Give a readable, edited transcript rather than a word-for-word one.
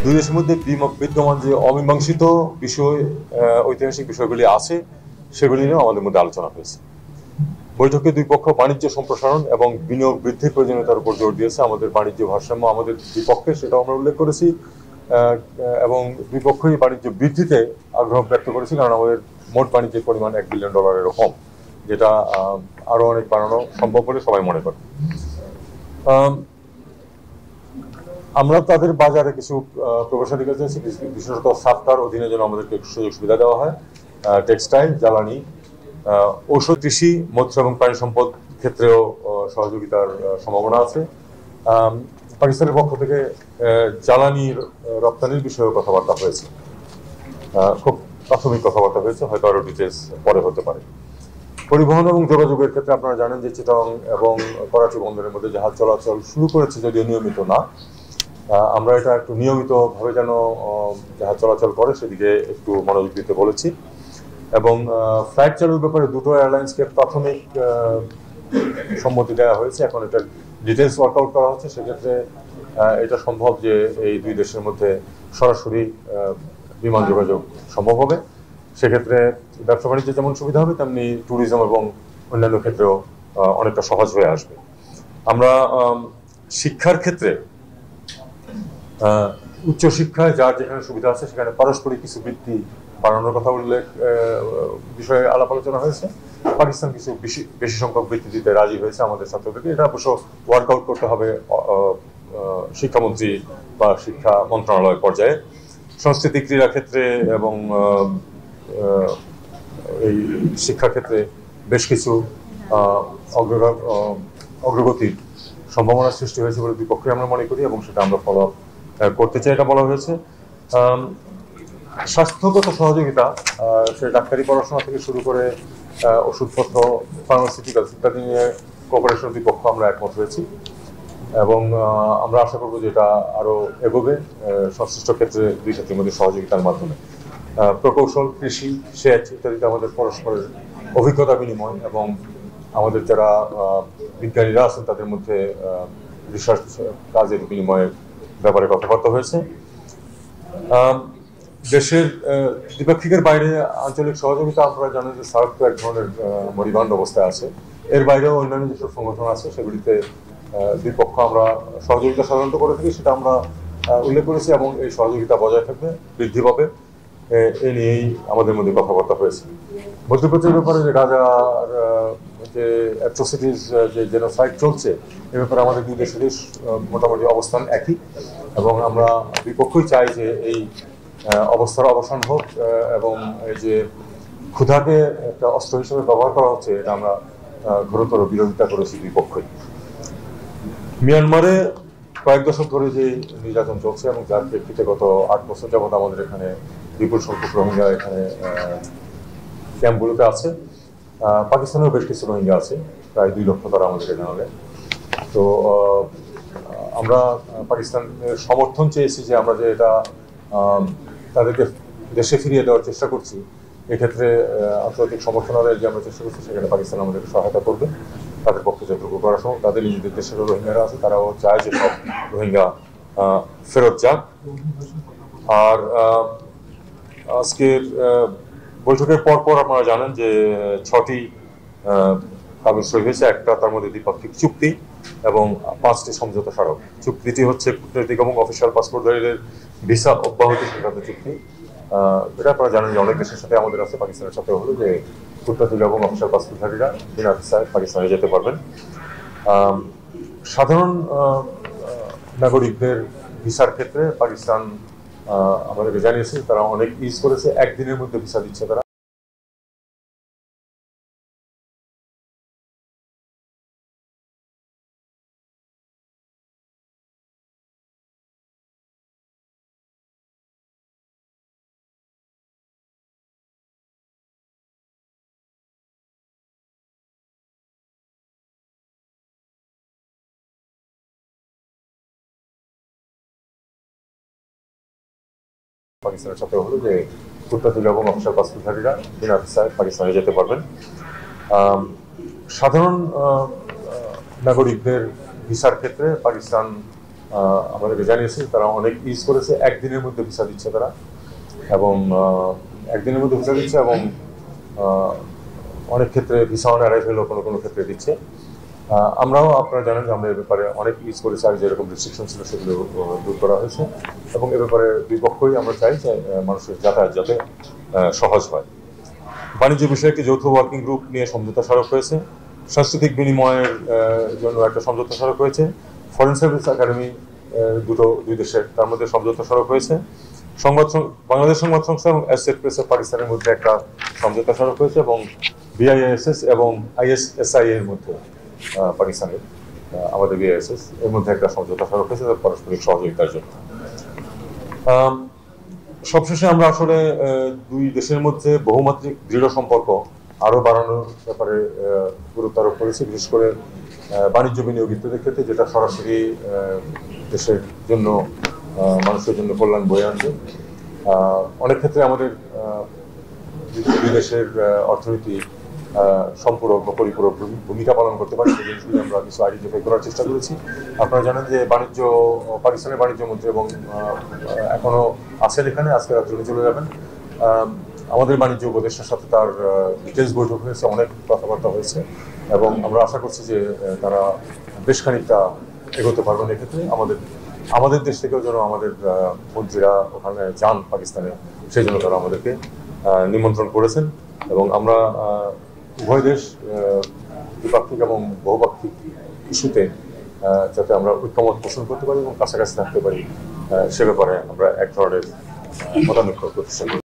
দুই দেশের মধ্যে বিদ্যমান যে অমীমাংসিত বিষয়, ঐতিহাসিক বিষয়গুলি আছে, সেগুলি নিয়েও আমাদের মধ্যে আলোচনা হয়েছে। বৈঠকে দুই পক্ষ বাণিজ্য সম্প্রসারণ এবং বিনিয়োগ বৃদ্ধির প্রয়োজনীয়তার উপর জোর দিয়েছে। আমাদের বাণিজ্য ভারসাম্য আমাদের দুই পক্ষে, সেটাও আমরা উল্লেখ করেছি, এবং দুই পক্ষই বাণিজ্য বৃদ্ধিতে আগ্রহ ব্যক্ত করেছি, কারণ আমাদের মোট বাণিজ্যের পরিমাণ $1 বিলিয়নেরও কম, যেটা আরো অনেক বাড়ানো সম্ভব বলে সবাই মনে করে। আমরা তাদের বাজারে কিছু প্রবেশাধিকার চাইছি, বিশেষত সাফটার অধীনে যেন আমাদেরকে সুযোগ সুবিধা দেওয়া হয়। টেক্সটাইল, জ্বালানি, ঔষধ, কৃষি, মৎস্য এবং প্রাণী সম্পদ ক্ষেত্রেও সহযোগিতার সম্ভাবনা আছে। পাকিস্তানের পক্ষ থেকে জ্বালানির রপ্তানির বিষয়েও কথাবার্তা হয়েছে, খুব প্রাথমিক কথাবার্তা হয়েছে, হয়তো আরো ডিটেলস পরে হতে পারে। পরিবহন এবং যোগাযোগের ক্ষেত্রে আপনারা জানেন যে চিটাগং এবং করাচি বন্দরের মধ্যে জাহাজ চলাচল শুরু করেছে, যদিও নিয়মিত না। আমরা এটা একটু নিয়মিতভাবে যেন জাহাজ চলাচল করে সেদিকে একটু মনোযোগ দিতে বলেছি, এবং ফ্লাইট চালুর ব্যাপারে দুটো এয়ারলাইন্সকে প্রাথমিক সম্মতি দেওয়া হয়েছে। এখন এটা ডিটেলস ওয়ার্কআউট করা হচ্ছে। সেক্ষেত্রে এটা সম্ভব যে এই দুই দেশের মধ্যে সরাসরি বিমান যোগাযোগ সম্ভব হবে। সেক্ষেত্রে ব্যবসা বাণিজ্য যেমন সুবিধা হবে, তেমনি ট্যুরিজম এবং অন্যান্য ক্ষেত্রেও অনেকটা সহজ হয়ে আসবে। আমরা শিক্ষার ক্ষেত্রে উচ্চশিক্ষায় যার যেখানে সুবিধা আছে সেখানে পারস্পরিক কিছু বৃত্তি বাড়ানোর কথা বিষয়ে আলাপ আলোচনা হয়েছে। পাকিস্তান কিছু বেশি সংখ্যক বৃত্তি দিতে রাজি হয়েছে আমাদের ছাত্রদেরকে। এটা অবশ্য ওয়ার্কআউট করতে হবে শিক্ষামন্ত্রী বা শিক্ষা মন্ত্রণালয় পর্যায়ে। সংস্কৃতি, ক্রীড়া ক্ষেত্রে এবং এই শিক্ষা ক্ষেত্রে বেশ কিছু অগ্রগতির সম্ভাবনা সৃষ্টি হয়েছে বলে দুই পক্ষে আমরা মনে করি, এবং সেটা আমরা ফলো আপ করতে চাই, এটা বলা হয়েছে। স্বাস্থ্যগত সহযোগিতা, সে ডাক্তারি পড়াশোনা থেকে শুরু করে ওষুধপত্র, ফার্মাসিউটিক্যালস ইত্যাদি নিয়ে কোঅপারেশন দুই পক্ষ আমরা একমত হয়েছি, এবং আমরা আশা করবো যে এটা আরো এগোবে সংশ্লিষ্ট ক্ষেত্রে দুই ক্ষেত্রের মধ্যে সহযোগিতার মাধ্যমে। প্রকৌশল, কৃষি, সেচ ইত্যাদিতে আমাদের পরস্পরের অভিজ্ঞতা বিনিময় এবং আমাদের যারা বিজ্ঞানীরা আছেন তাদের মধ্যে রিসার্চ কাজের বিনিময়ের ব্যাপারে কথাবার্তা হয়েছে। দেশের দ্বিপাক্ষিকের বাইরে আঞ্চলিক সহযোগিতা, আপনারা জানেন যে সার্ক তো এক ধরনের মরিবান্ড অবস্থায় আছে। এর বাইরেও অন্যান্য যেসব সংগঠন আছে সেগুলিতে দুই পক্ষ আমরা সহযোগিতা সাধারণত করে থাকি, সেটা আমরা উল্লেখ করেছি, এবং এই সহযোগিতা বজায় থাকবে, বৃদ্ধি পাবে, এ নিয়েই আমাদের মধ্যে কথাবার্তা হয়েছে। মধ্যপ্রাচ্যের ব্যাপারে যে গাজার যে অ্যাট্রোসিটিস, যে জেনোসাইড চলছে, এ ব্যাপারে আমাদের দুই দেশেরই মোটামুটি অবস্থান একই, এবং আমরা দুই পক্ষই চাই যে এই অবস্থার অবসান হোক, এবং এই যে ক্ষুধাকে একটা অস্ত্র হিসেবে ব্যবহার করা হচ্ছে, এটা আমরা ঘোরতর বিরোধিতা করেছি দুই পক্ষই। মিয়ানমারে কয়েক দশক ধরে যে নির্যাতন চলছে এবং যার প্রেক্ষিতে গত 8 বছর যাবত আমাদের এখানে বিপুল সংখ্যক রোহিঙ্গা এখানে ক্যাম্পগুলোতে আছে। পাকিস্তানেও বেশ কিছু রোহিঙ্গা আছে, প্রায় 2 লক্ষ তারা আমাদেরকে জানালে। তো আমরা পাকিস্তানের সমর্থন চেয়েছি যে আমরা যে এটা তাদেরকে দেশে ফিরিয়ে দেওয়ার চেষ্টা করছি, এক্ষেত্রে আন্তর্জাতিক সমর্থনের যে আমরা চেষ্টা করছি সেখানে পাকিস্তান আমাদেরকে সহায়তা করবে, তাদের পক্ষে যতটুকু করা সম্ভব। তাদের নিজেদের দেশের রোহিঙ্গারা আছে, তারাও চায় যে সব রোহিঙ্গা ফেরত যাক। আর আজকের বৈঠকের পরপর আপনারা জানেন যে 6টি কাগজ সই হয়েছে, একটা তার মধ্যে দ্বিপাক্ষিক চুক্তি এবং 5টি সমঝোতা স্মারক। চুক্তিটি হচ্ছে কূটনৈতিক এবং অফিসিয়াল পাসপোর্টধারীদের ভিসা অব্যাহতি সংক্রান্ত চুক্তি। এটা আপনারা জানেন যে অনেক দেশের সাথে আমাদের আছে, পাকিস্তানের সাথে হলো যে কূটনৈতিক এবং অফিসিয়াল পাসপোর্টধারীরা বিনা ভিসায় পাকিস্তানে যেতে পারবেন। সাধারণ নাগরিকদের ভিসার ক্ষেত্রে পাকিস্তান আমাদেরকে জানিয়েছে তারা অনেক ইজ করেছে, 1 দিনের মধ্যে ভিসা দিচ্ছে তারা। পাকিস্তানের সাথে হলো যে কূটনৈতিক এবং অফিসিয়াল পাসপোর্টধারীরা বিনা ভিসায় পাকিস্তানে যেতে পারবেন। সাধারণ নাগরিকদের ভিসার ক্ষেত্রে পাকিস্তান আমাদেরকে জানিয়েছে তারা অনেক ইউজ করেছে, একদিনের মধ্যে ভিসা দিচ্ছে তারা, এবং একদিনের মধ্যে ভিসা দিচ্ছে, এবং অনেক ক্ষেত্রে ভিসা অন অ্যারাইভেলও কোনো কোনো ক্ষেত্রে দিচ্ছে। আমরাও আপনারা জানেন যে আমরা এ ব্যাপারে অনেক ইউজ করেছি, আর যেরকম রেস্ট্রিকশন ছিল সেগুলো দূর করা হয়েছে, এবং এ ব্যাপারে দুই পক্ষই আমরা চাই যে মানুষের যাতায়াত যাতে সহজ হয়। বাণিজ্য বিষয়ে একটি যৌথ ওয়ার্কিং গ্রুপ নিয়ে সমঝোতা স্মারক হয়েছে, সাংস্কৃতিক বিনিময়ের জন্য একটা সমঝোতা স্মারক হয়েছে, ফরেন সার্ভিস একাডেমি দুই দেশের তার মধ্যে সমঝোতা স্মারক হয়েছে, বাংলাদেশ সংবাদ সংস্থা এবং অ্যাসোসিয়েটেড প্রেস অফ পাকিস্তানের মধ্যে একটা সমঝোতা স্মারক হয়েছে, এবং বিআইএসএস এবং আইএসএসআই এর মধ্যে পাকিস্তানের আমাদের বিআইএসএস এর মধ্যে একটা সমঝোতা স্মারক হয়েছে পারস্পরিক সহযোগিতার জন্য। সবশেষে আমরা আসলে দুই দেশের মধ্যে বহুমাত্রিক দৃঢ় সম্পর্ক আরও বাড়ানোর ব্যাপারে গুরুত্ব আরোপ করেছি, বিশেষ করে বাণিজ্য বিনিয়োগ ইত্যাদির ক্ষেত্রে, যেটা সরাসরি দেশের জন্য মানুষের জন্য কল্যাণ বয়ে আনবে। অনেক ক্ষেত্রে আমাদের দুই দেশের অর্থনীতি সম্পূরক বা পরিপূরক ভূমিকা পালন করতে পারে, সেই জিনিসগুলি আমরা কিছু আইডেন্টিফাই করার চেষ্টা করেছি। আপনারা জানেন যে পাকিস্তানের বাণিজ্য মন্ত্রী এবং এখনো আছেন এখানে, আজকে রাত্রে চলে যাবেন। আমাদের বাণিজ্য উপদেষ্টার সাথে তার ডিটেলস বৈঠক হয়েছে, অনেক কথাবার্তা হয়েছে, এবং আমরা আশা করছি যে তারা বেশ খানিকটা এগোতে পারবেন এক্ষেত্রে। আমাদের দেশ থেকেও যেন আমাদের মন্ত্রীরা ওখানে যান পাকিস্তানে, সেই জন্য তারা আমাদেরকে নিমন্ত্রণ করেছেন, এবং আমরা উভয় দেশ দ্বিপাক্ষিক এবং বহুপাক্ষিক ইস্যুতে যাতে আমরা ঐক্যমত পোষণ করতে পারি এবং কাছাকাছি থাকতে পারি, সে ব্যাপারে আমরা এক ধরনের মতানৈক্য প্রতিষ্ঠা করি।